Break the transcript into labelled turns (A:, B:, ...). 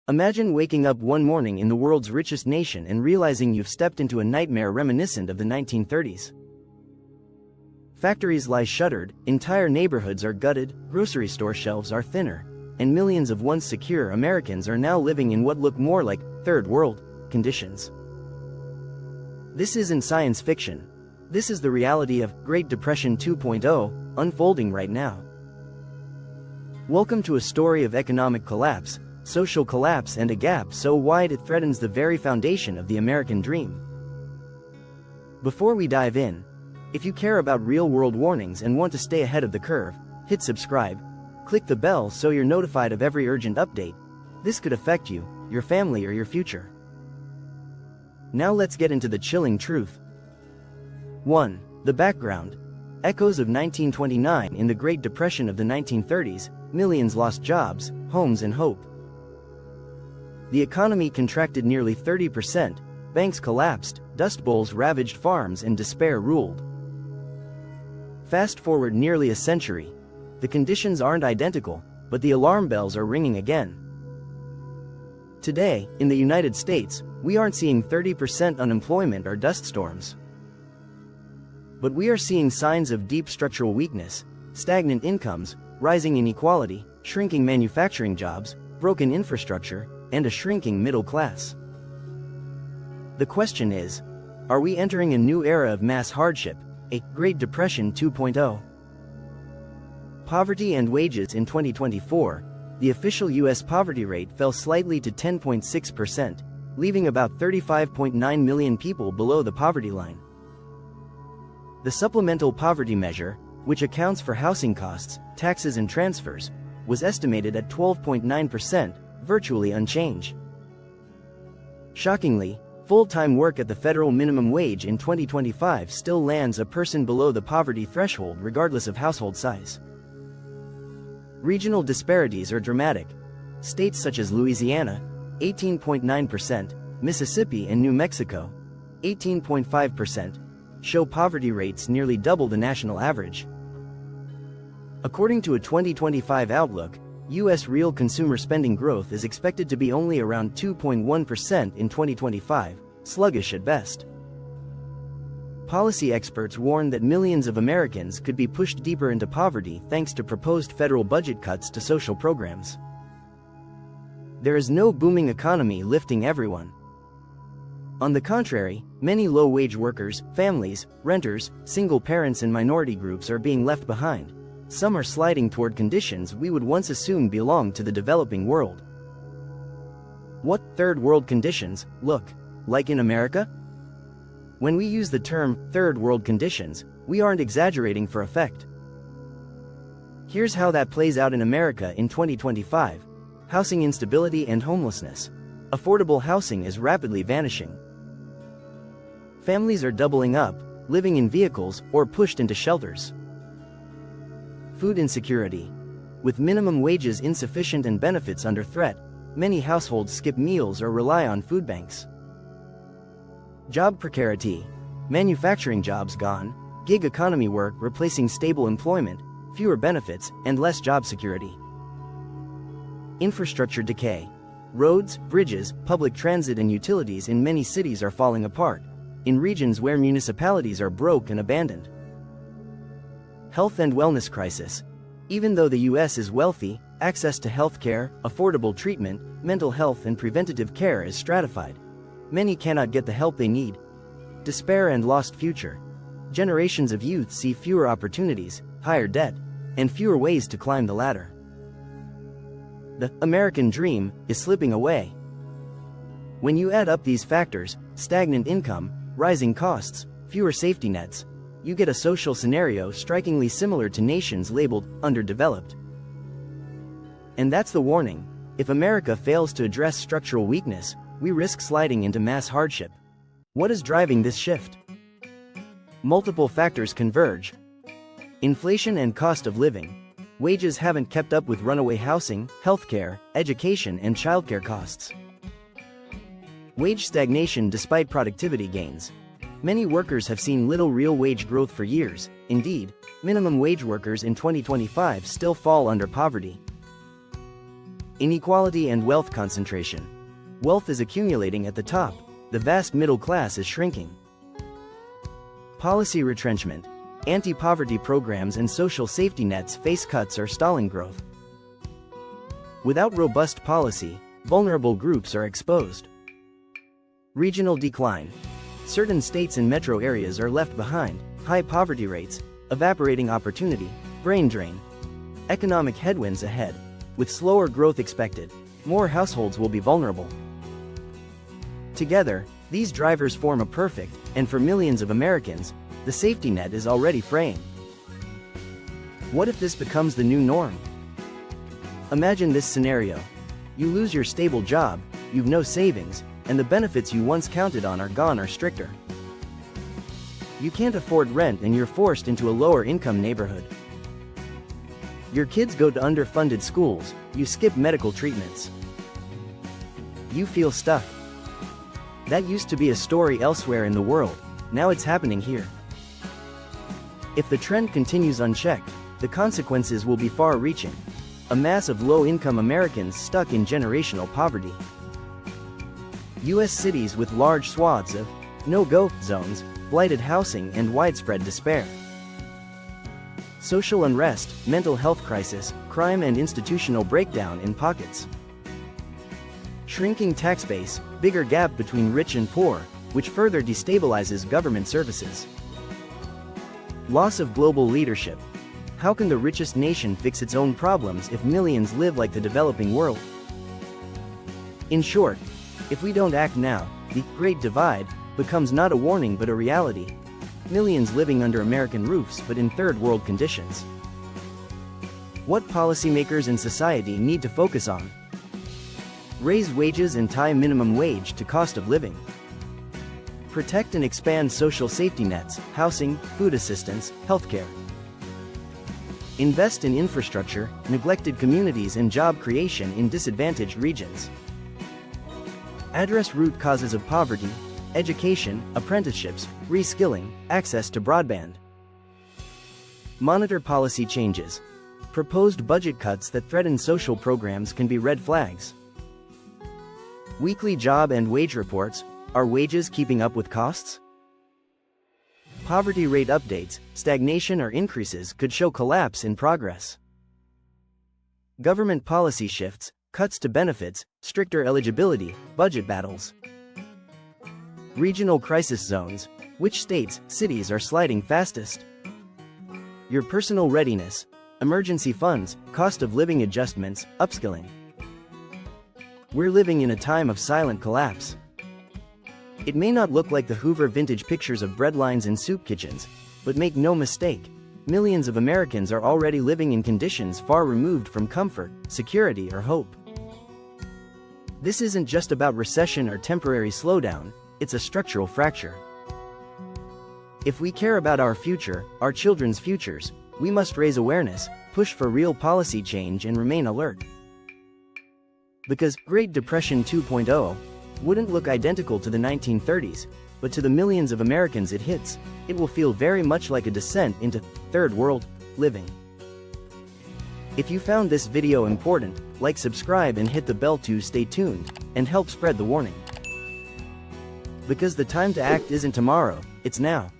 A: Imagine waking up one morning in the world's richest nation and realizing you've stepped into a nightmare reminiscent of the 1930s. Factories lie shuttered, entire neighborhoods are gutted, grocery store shelves are thinner, and millions of once secure Americans are now living in what look more like third world conditions. This isn't science fiction. This is the reality of Great Depression 2.0 unfolding right now. Welcome to a story of economic collapse, social collapse, and a gap so wide it threatens the very foundation of the American dream. Before we dive in, if you care about real-world warnings and want to stay ahead of the curve, hit subscribe, click the bell so you're notified of every urgent update. This could affect you, your family, or your future. Now let's get into the chilling truth. 1. The background. Echoes of 1929. In the Great Depression of the 1930s, millions lost jobs, homes, and hope. The economy contracted nearly 30%, banks collapsed, dust bowls ravaged farms, and despair ruled. Fast forward nearly a century. The conditions aren't identical, but the alarm bells are ringing again. Today, in the United States, we aren't seeing 30% unemployment or dust storms. But we are seeing signs of deep structural weakness, stagnant incomes, rising inequality, shrinking manufacturing jobs, broken infrastructure, and a shrinking middle class. The question is, are we entering a new era of mass hardship, a Great Depression 2.0? Poverty and wages. In 2024, the official U.S. poverty rate fell slightly to 10.6%, leaving about 35.9 million people below the poverty line. The supplemental poverty measure, which accounts for housing costs, taxes, and transfers, was estimated at 12.9%, virtually unchanged. Shockingly, full-time work at the federal minimum wage in 2025 still lands a person below the poverty threshold regardless of household size. Regional disparities are dramatic. States such as Louisiana, 18.9%, Mississippi, and New Mexico, 18.5%, show poverty rates nearly double the national average. According to a 2025 outlook, U.S. real consumer spending growth is expected to be only around 2.1% in 2025, sluggish at best. Policy experts warn that millions of Americans could be pushed deeper into poverty thanks to proposed federal budget cuts to social programs. There is no booming economy lifting everyone. On the contrary, many low-wage workers, families, renters, single parents, and minority groups are being left behind. Some are sliding toward conditions we would once assume belonged to the developing world. What third world conditions look like in America? When we use the term third world conditions, we aren't exaggerating for effect. Here's how that plays out in America in 2025. Housing instability and homelessness. Affordable housing is rapidly vanishing. Families are doubling up, living in vehicles, or pushed into shelters. Food insecurity. With minimum wages insufficient and benefits under threat, many households skip meals or rely on food banks. Job precarity. Manufacturing jobs gone, gig economy work replacing stable employment, fewer benefits, and less job security. Infrastructure decay. Roads, bridges, public transit, and utilities in many cities are falling apart, in regions where municipalities are broke and abandoned. Health and wellness crisis. Even though the U.S. is wealthy, access to health care, affordable treatment, mental health, and preventative care is stratified. Many cannot get the help they need. Despair and lost future. Generations of youth see fewer opportunities, higher debt, and fewer ways to climb the ladder. The American dream is slipping away. When you add up these factors, stagnant income, rising costs, fewer safety nets, you get a social scenario strikingly similar to nations labeled underdeveloped. And that's the warning. If America fails to address structural weakness, we risk sliding into mass hardship. What is driving this shift? Multiple factors converge. Inflation and cost of living. Wages haven't kept up with runaway housing, healthcare, education, and childcare costs. Wage stagnation despite productivity gains. Many workers have seen little real wage growth for years. Indeed, minimum wage workers in 2025 still fall under poverty. Inequality and wealth concentration. Wealth is accumulating at the top, the vast middle class is shrinking. Policy retrenchment. Anti-poverty programs and social safety nets face cuts or stalling growth. Without robust policy, vulnerable groups are exposed. Regional decline. Certain states and metro areas are left behind, high poverty rates, evaporating opportunity, brain drain. Economic headwinds ahead. With slower growth expected, more households will be vulnerable. Together, these drivers form a perfect, and for millions of Americans, the safety net is already fraying. What if this becomes the new norm? Imagine this scenario. You lose your stable job, you've no savings, and the benefits you once counted on are gone or stricter. You can't afford rent and you're forced into a lower income neighborhood. Your kids go to underfunded schools, you skip medical treatments. You feel stuck. That used to be a story elsewhere in the world, now it's happening here. If the trend continues unchecked, the consequences will be far-reaching. A mass of low-income Americans stuck in generational poverty. U.S. cities with large swaths of no-go zones, blighted housing and widespread despair. Social unrest, mental health crisis, crime and institutional breakdown in pockets. Shrinking tax base, bigger gap between rich and poor, which further destabilizes government services. Loss of global leadership. How can the richest nation fix its own problems if millions live like the developing world? In short, if we don't act now, the Great Divide becomes not a warning but a reality. Millions living under American roofs but in third world conditions. What policymakers in society need to focus on? Raise wages and tie minimum wage to cost of living. Protect and expand social safety nets, housing, food assistance, healthcare. Invest in infrastructure, neglected communities and job creation in disadvantaged regions. Address root causes of poverty, education, apprenticeships, reskilling, access to broadband. Monitor policy changes. Proposed budget cuts that threaten social programs can be red flags. Weekly job and wage reports. Are wages keeping up with costs? Poverty rate updates. Stagnation or increases could show collapse in progress. Government policy shifts. Cuts to benefits, stricter eligibility, budget battles. Regional crisis zones. Which states, cities are sliding fastest? Your personal readiness. Emergency funds, cost of living adjustments, upskilling. We're living in a time of silent collapse. It may not look like the Hoover vintage pictures of breadlines and soup kitchens, but make no mistake, millions of Americans are already living in conditions far removed from comfort, security or hope. This isn't just about recession or temporary slowdown, it's a structural fracture. If we care about our future, our children's futures, we must raise awareness, push for real policy change and remain alert. Because Great Depression 2.0 wouldn't look identical to the 1930s, but to the millions of Americans it hits, it will feel very much like a descent into third world living. If you found this video important, like, subscribe and hit the bell to stay tuned, and help spread the warning. Because the time to act isn't tomorrow, it's now.